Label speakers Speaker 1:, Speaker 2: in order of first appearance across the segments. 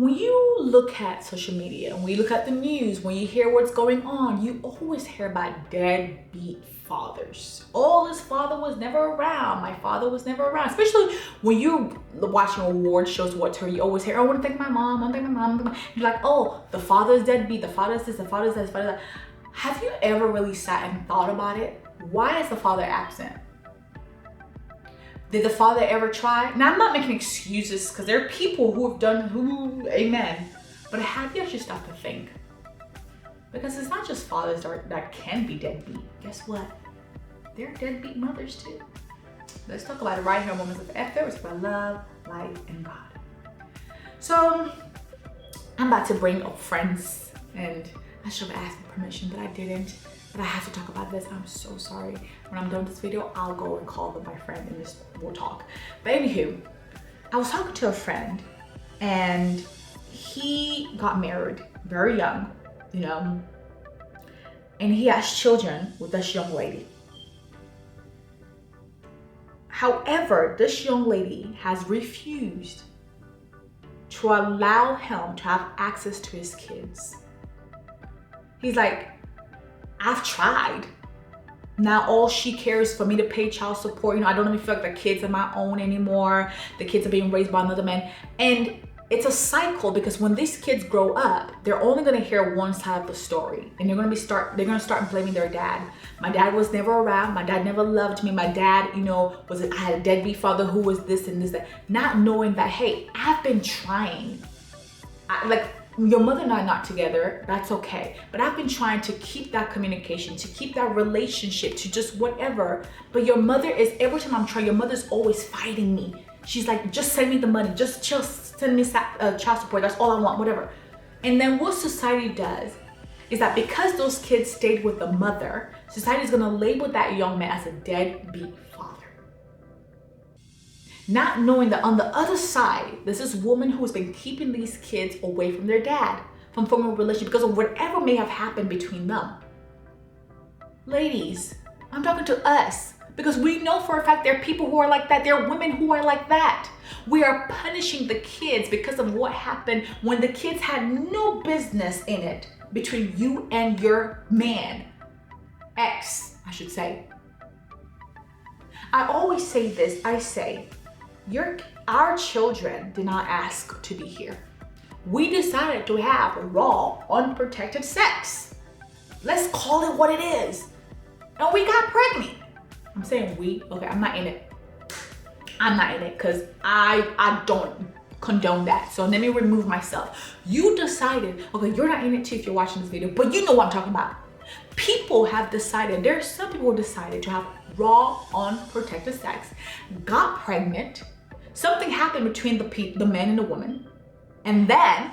Speaker 1: when you look at social media, when you look at the news, when you hear what's going on, you always hear about deadbeat fathers. Oh, this father was never around. My father was never around. Especially when you're watching award shows, you always hear, oh, I want to thank my mom, I want to thank my mom. You're like, oh, the father's deadbeat, the father's this, the father's that, the father's that. Have you ever really sat and thought about it? Why is the father absent? Did the father ever try? Now, I'm not making excuses because there are people who have done, amen. But have you actually stopped to think? Because it's not just fathers that can be deadbeat. Guess what? They're deadbeat mothers too. Let's talk about it right here on Moments of Effort. It's about love, life, and God. So, I'm about to bring up friends, and I should have asked for permission, but I didn't. But I have to talk about this. I'm so sorry. When I'm done with this video, I'll go and call them my friend and we'll talk. But anywho, I was talking to a friend and he got married very young, and he has children with this young lady. However, this young lady has refused to allow him to have access to his kids. He's like, I've tried. Now all she cares for me to pay child support. I don't even feel like the kids are my own anymore. The kids are being raised by another man. And it's a cycle because when these kids grow up, they're only gonna hear one side of the story. And they're gonna start blaming their dad. My dad was never around. My dad never loved me. My dad, I had a deadbeat father who was this and this, that. Not knowing that, hey, I've been trying. Your mother and I are not together, that's okay. But I've been trying to keep that communication, to keep that relationship, to just whatever. But your mother is, every time I'm trying, your mother's always fighting me. She's like, just send me the money, just send me child support, that's all I want, whatever. And then what society does is that because those kids stayed with the mother, society is gonna label that young man as a deadbeat father. Not knowing that on the other side, there's this woman who has been keeping these kids away from their dad, from forming a relationship because of whatever may have happened between them. Ladies, I'm talking to us because we know for a fact there are people who are like that. There are women who are like that. We are punishing the kids because of what happened when the kids had no business in it between you and your man. Ex, I should say. I always say this, I say, our children did not ask to be here. We decided to have raw, unprotected sex. Let's call it what it is. And we got pregnant. I'm saying we, okay, I'm not in it. I'm not in it because I don't condone that. So let me remove myself. You decided, okay, you're not in it too if you're watching this video, but you know what I'm talking about. People have decided, there are some people who decided to have raw, unprotected sex, got pregnant, something happened between the man and the woman, and then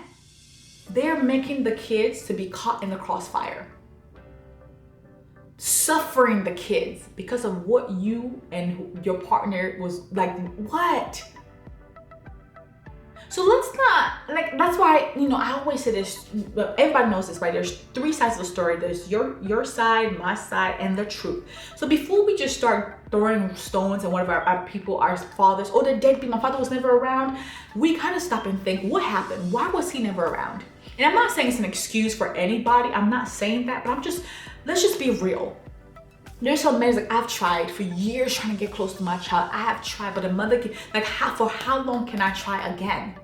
Speaker 1: they're making the kids to be caught in the crossfire. Suffering the kids because of what you and your partner was like, what? So let's not, that's why, I always say this, everybody knows this, right? There's three sides of the story. There's your side, my side, and the truth. So before we just start throwing stones and whatever our people, our fathers, oh, they're deadbeat, my father was never around, we kind of stop and think, what happened? Why was he never around? And I'm not saying it's an excuse for anybody. I'm not saying that, but let's just be real. There's some men like, I've tried for years trying to get close to my child. I have tried, but a mother can, for how long can I try again?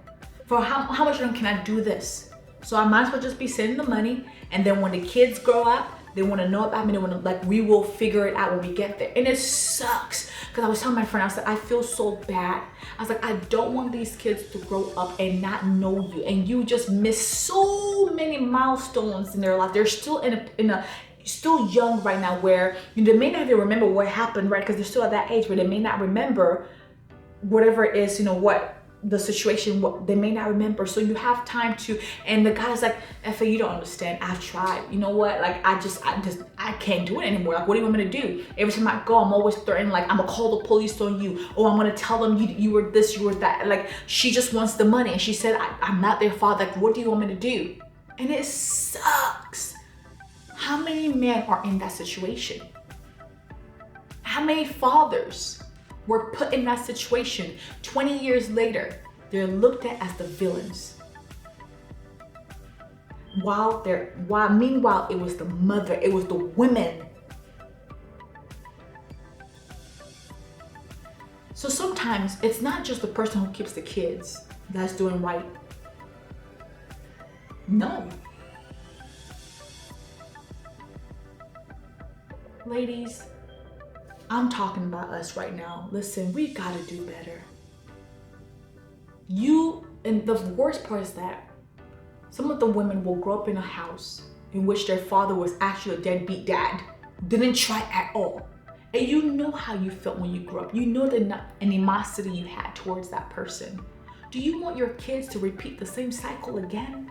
Speaker 1: For how much longer can I do this? So I might as well just be sending the money, and then when the kids grow up, they want to know about me. They want to, we will figure it out when we get there. And it sucks because I was telling my friend, I was like, I feel so bad. I was like, I don't want these kids to grow up and not know you, and you just miss so many milestones in their life. They're still still young right now where they may not even remember what happened, right? Because they're still at that age where they may not remember whatever it is, what the situation, what they may not remember. So you have time to, and the guy's like, Effa, you don't understand. I've tried. You know what? I can't do it anymore. What do you want me to do? Every time I go, I'm always threatening, I'm gonna call the police on you. Or I'm gonna tell them you were this, you were that. She just wants the money. And she said, I'm not their father. What do you want me to do? And it sucks. How many men are in that situation? How many fathers were put in that situation 20 years later? They're looked at as the villains. Meanwhile, it was the mother, it was the women. So sometimes it's not just the person who keeps the kids that's doing right. No. Ladies, I'm talking about us right now. Listen, we gotta do better. And the worst part is that some of the women will grow up in a house in which their father was actually a deadbeat dad, didn't try at all. And you know how you felt when you grew up. You know the animosity you had towards that person. Do you want your kids to repeat the same cycle again?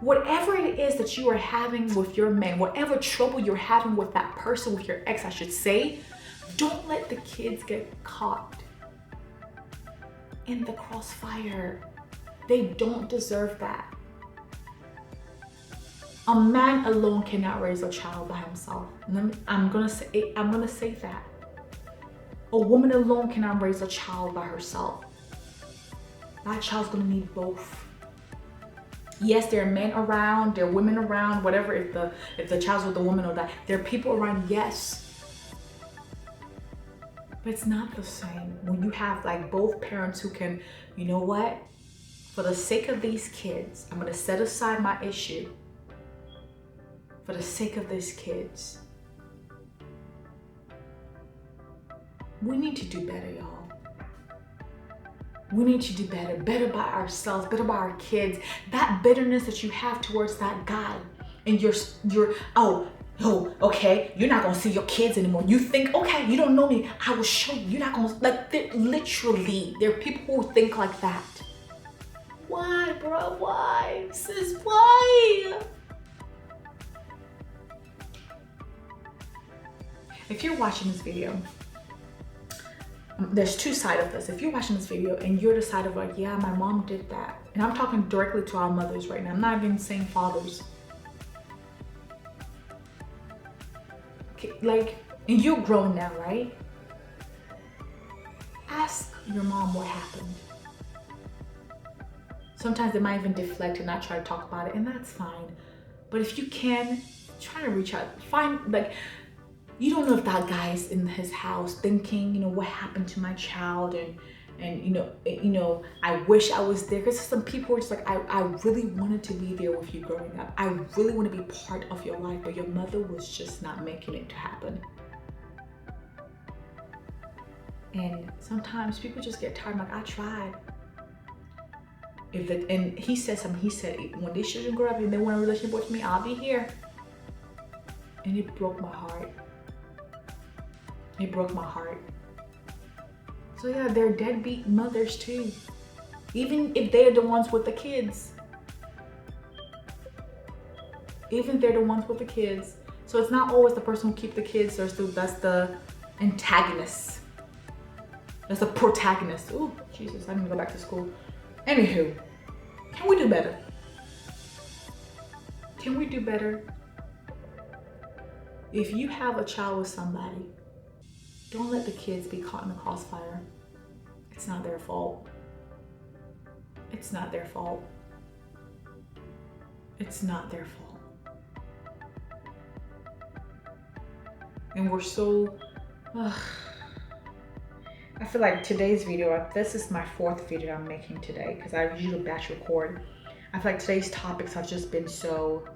Speaker 1: Whatever it is that you are having with your man, whatever trouble you're having with that person, with your ex, I should say, don't let the kids get caught in the crossfire. They don't deserve that. A man alone cannot raise a child by himself. I'm gonna say that. A woman alone cannot raise a child by herself. That child's gonna need both. Yes, there are men around, there are women around, whatever, if the child's with a woman or that, there are people around, yes. But it's not the same when you have like both parents who can, you know what? For the sake of these kids, I'm gonna set aside my issue. For the sake of these kids. We need to do better, y'all. We need to do better by ourselves, better by our kids. That bitterness that you have towards that guy, and you're okay, you're not gonna see your kids anymore. You think, okay, you don't know me, I will show you. You're not gonna, like, literally, there are people who think like that. Why, bro? Why? Sis, why? If you're watching this video, there's two sides of this. If you're watching this video and you're the side of like, yeah, my mom did that. And I'm talking directly to our mothers right now. I'm not even saying fathers. Okay, like, and you're grown now, right? Ask your mom what happened. Sometimes they might even deflect and not try to talk about it, and that's fine. But if you can, try to reach out. Find, like, you don't know if that guy's in his house thinking, you know, what happened to my child, and you know, I wish I was there. Because some people are just like, I really wanted to be there with you growing up. I really want to be part of your life, but your mother was just not making it to happen. And sometimes people just get tired. Like, I tried. And he said something. He said, when these children grow up and they want a relationship with me, I'll be here. And it broke my heart. It broke my heart. So yeah, they're deadbeat mothers too. Even if they're the ones with the kids. Even they're the ones with the kids. So it's not always the person who keeps the kids, that's the antagonist. That's the protagonist. Ooh, Jesus, I need to go back to school. Anywho, can we do better? Can we do better? If you have a child with somebody, don't let the kids be caught in the crossfire. It's not their fault. It's not their fault. It's not their fault. And we're so, I feel like today's video, this is my 4th video I'm making today because I usually batch record. I feel like today's topics have just been so,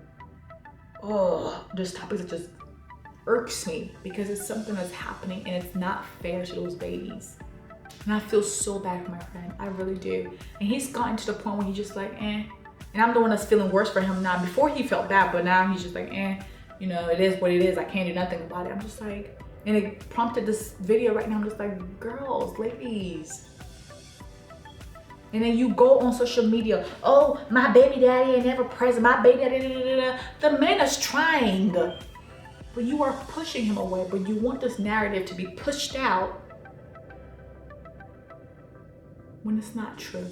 Speaker 1: those topics that just irks me because it's something that's happening and it's not fair to those babies. And I feel so bad for my friend. I really do. And he's gotten to the point where he's just like, eh. And I'm the one that's feeling worse for him now. Before he felt bad, but now he's just like, eh. You know, it is what it is. I can't do nothing about it. I'm just like, and it prompted this video right now. I'm just like, girls, ladies. And then you go on social media, oh, my baby daddy ain't ever present. My baby daddy, the man is trying. But you are pushing him away, but you want this narrative to be pushed out when it's not true.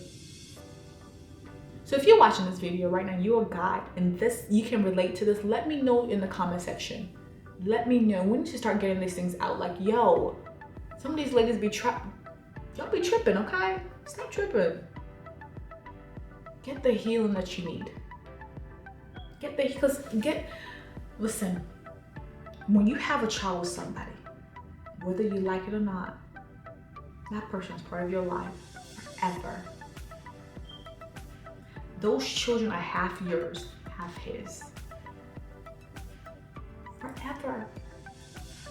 Speaker 1: So if you're watching this video right now, you're a guy, and this, you can relate to this, let me know in the comment section. Let me know. We need to start getting these things out. Like, yo, some of these ladies be y'all be tripping, okay? Stop tripping. Get the healing that you need. Listen, when you have a child with somebody, whether you like it or not, that person's part of your life forever. Those children are half yours, half his. Forever.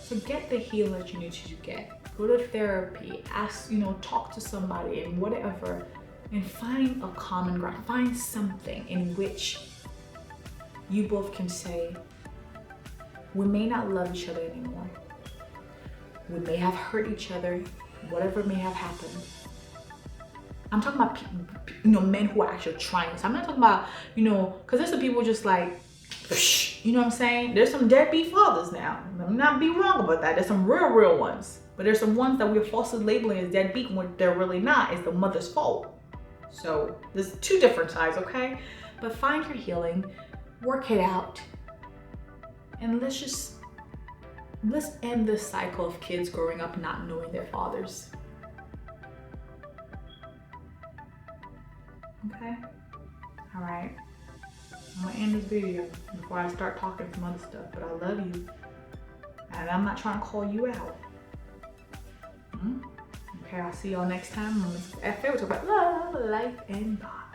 Speaker 1: So get the healing that you need to get. Go to therapy, ask, talk to somebody and whatever, and find a common ground. Find something in which you both can say, we may not love each other anymore. We may have hurt each other, whatever may have happened. I'm talking about men who are actually trying this. I'm not talking about, because there's some people just like, you know what I'm saying? There's some deadbeat fathers now. Let me not be wrong about that. There's some real ones. But there's some ones that we're falsely labeling as deadbeat when they're really not. It's the mother's fault. So there's two different sides, okay? But find your healing, work it out, and let's end this cycle of kids growing up not knowing their fathers. Okay? All right. I'm gonna end this video before I start talking some other stuff, but I love you. And I'm not trying to call you out. Okay, I'll see y'all next time on Miss FA. We'll talk about love, life, and God.